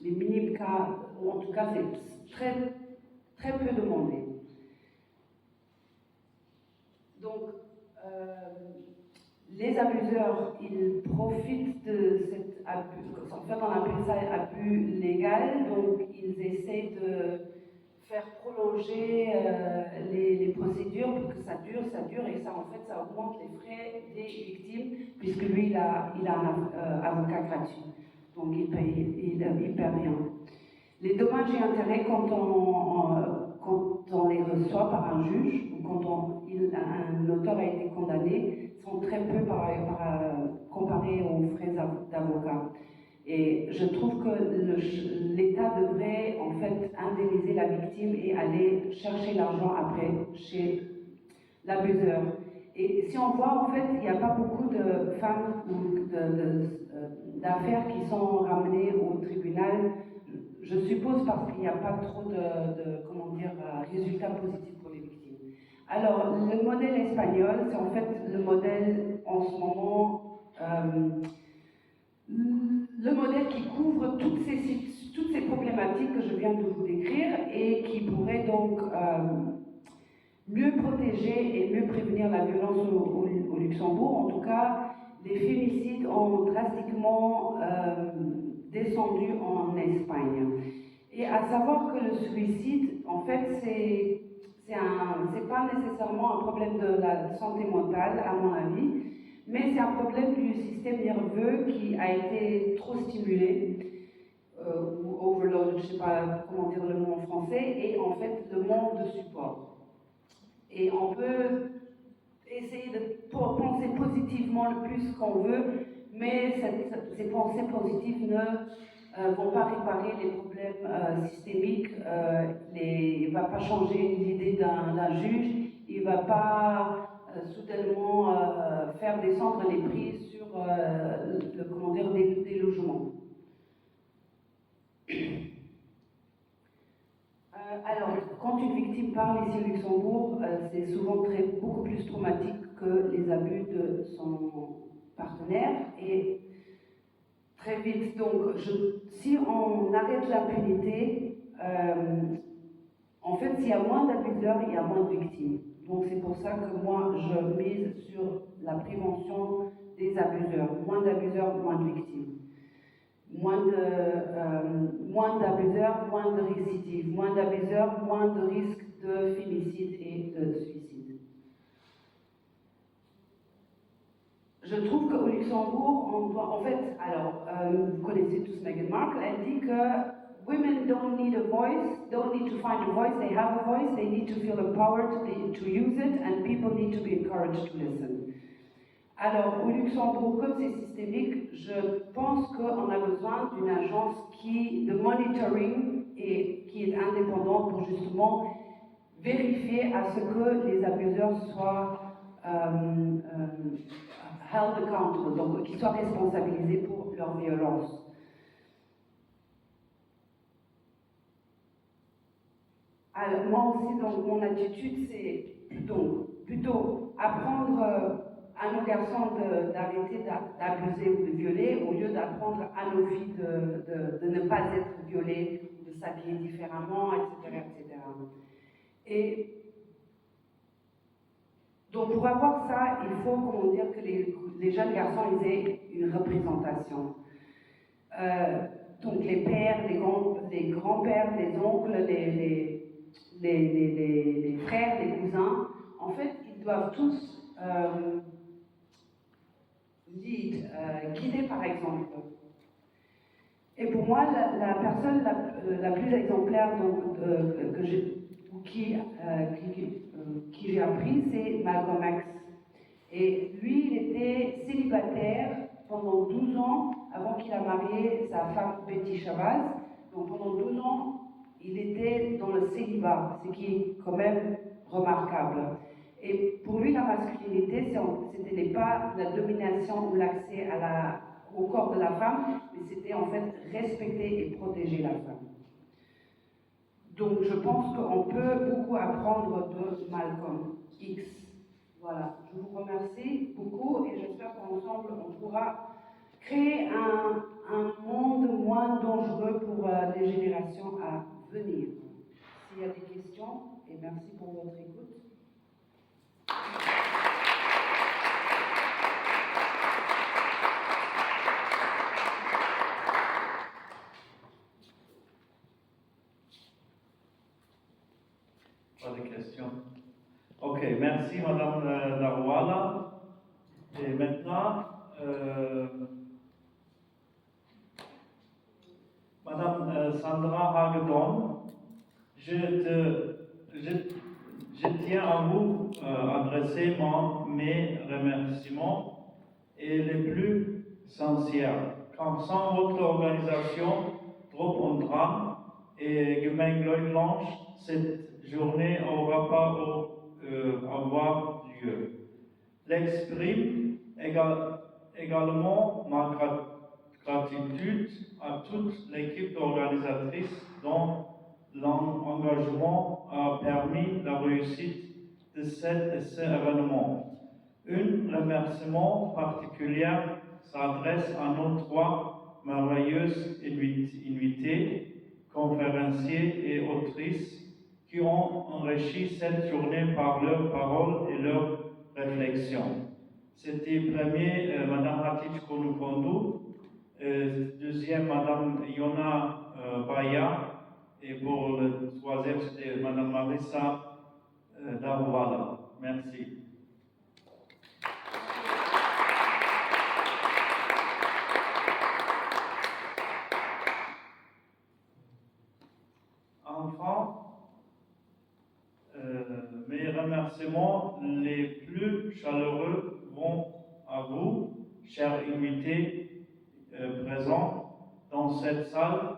minimes cas, ou en tout cas c'est très peu demandé. Donc, les abuseurs, ils profitent de cet abus, en fait on appelle ça abus légal, donc ils essaient de faire prolonger les procédures pour que ça dure, et ça en fait ça augmente les frais des victimes, puisque lui il a un avocat gratuit, donc il perd rien. Les dommages et intérêts quand on les reçoit par un juge, ou quand un auteur a été condamné, sont très peu comparés aux frais d'avocat. Et je trouve que l'État devrait en fait indemniser la victime et aller chercher l'argent après chez l'abuseur. Et si on voit, en fait, il n'y a pas beaucoup de femmes ou d'affaires qui sont ramenées au tribunal, je suppose parce qu'il n'y a pas trop de résultats positifs pour les victimes. Alors, le modèle espagnol, c'est en fait le modèle en ce moment, le modèle qui couvre toutes ces problématiques que je viens de vous décrire et qui pourrait donc mieux protéger et mieux prévenir la violence au Luxembourg. En tout cas, les féminicides ont drastiquement descendu en Espagne. Et à savoir que le suicide, en fait, c'est pas nécessairement un problème de la santé mentale, à mon avis, mais c'est un problème du système nerveux qui a été trop stimulé, ou overload, je ne sais pas comment dire le mot en français, et en fait, le manque de support. Et on peut essayer de penser positivement le plus qu'on veut, mais ces pensées positives ne vont pas réparer les problèmes systémiques. Il ne va pas changer l'idée d'un juge, il ne va pas soudainement faire descendre les prix sur des logements. Alors, quand une victime parle ici au Luxembourg, c'est souvent beaucoup plus traumatique que les abus de son partenaire. Et très vite, donc, si on arrête l'impunité, En fait, s'il y a moins d'abuseurs, il y a moins de victimes. Donc c'est pour ça que moi, je mise sur la prévention des abuseurs. Moins d'abuseurs, moins de victimes. Moins d'abuseurs, moins de récidives. Moins d'abuseurs, moins de risques de fémicide et de suicide. Je trouve qu'au Luxembourg, on doit, en fait, alors, vous connaissez tous Meghan Markle, elle dit que women don't need a voice, don't need to find a voice, they have a voice, they need to feel empowered to use it, and people need to be encouraged to listen. Alors, au Luxembourg, comme c'est systémique, je pense qu'on a besoin d'une agence de monitoring et qui est indépendante pour justement vérifier à ce que les abuseurs soient held accountable, donc qu'ils soient responsabilisés pour leur violence. Alors, moi aussi, donc, mon attitude, c'est plutôt apprendre à nos garçons d'arrêter d'abuser ou de violer, au lieu d'apprendre à nos filles de ne pas être violées, de s'habiller différemment, etc., etc. Et donc pour avoir ça, il faut, comment dire, que les jeunes garçons ils aient une représentation. Donc les pères, les grands-pères, les oncles, les frères, les cousins, en fait, ils doivent tous guider par exemple. Et pour moi, la personne la plus exemplaire qui j'ai appris, c'est Malcolm X. Et lui, il était célibataire pendant 12 ans avant qu'il a marié sa femme Betty Shabazz. Donc pendant 12 ans, il était dans le célibat, ce qui est quand même remarquable. Et pour lui, la masculinité, ce n'était pas la domination ou l'accès au corps de la femme, mais c'était en fait respecter et protéger la femme. Donc je pense qu'on peut beaucoup apprendre de Malcolm X. Voilà, je vous remercie beaucoup et j'espère qu'ensemble on pourra créer un monde moins dangereux pour les générations à venir. S'il y a des questions, et merci pour votre écoute. Pas de questions. Ok, merci Madame Darouala. Et maintenant, Madame Sandra Hagedorn, je tiens à vous adresser mes remerciements et les plus sincères, car sans votre organisation, Trop und Dran et Gemeinde cette journée n'aura pas avoir lieu. J'exprime également ma gratitude à toute l'équipe organisatrice dont l'engagement a permis la réussite de cet événement. Un remerciement particulier s'adresse à nos trois merveilleuses invités, conférenciers et autrices qui ont enrichi cette journée par leurs paroles et leurs réflexions. C'était premier Madame Hatice Konukondu, deuxième Madame Yona Baya, et pour le troisième c'était Madame Marissa Darouala. Merci. Enfin, mes remerciements les plus chaleureux vont à vous, chers invités présents dans cette salle,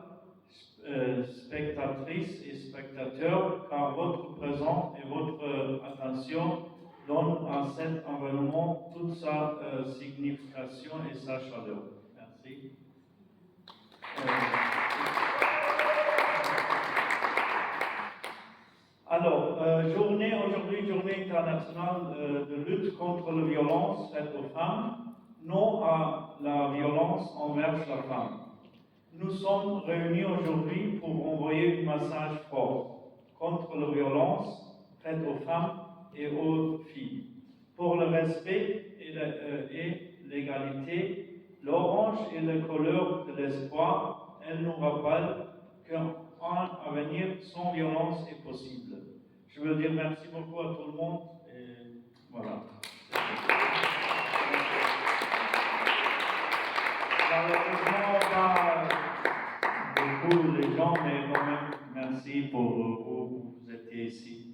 spectatrices et spectateurs, car votre présence et votre attention donnent à cet événement toute sa signification et sa chaleur. Merci. Alors, aujourd'hui, journée internationale de lutte contre la violence faite aux femmes, non à la violence envers la femme. Nous sommes réunis aujourd'hui pour envoyer un message fort. contre la violence faite aux femmes et aux filles, pour le respect et l'égalité. L'orange est la couleur de l'espoir. Elle nous rappelle qu'un avenir sans violence est possible. Je veux dire merci beaucoup à tout le monde. Et voilà. Malheureusement, pas beaucoup les gens, mais quand même merci pour vous étiez ici.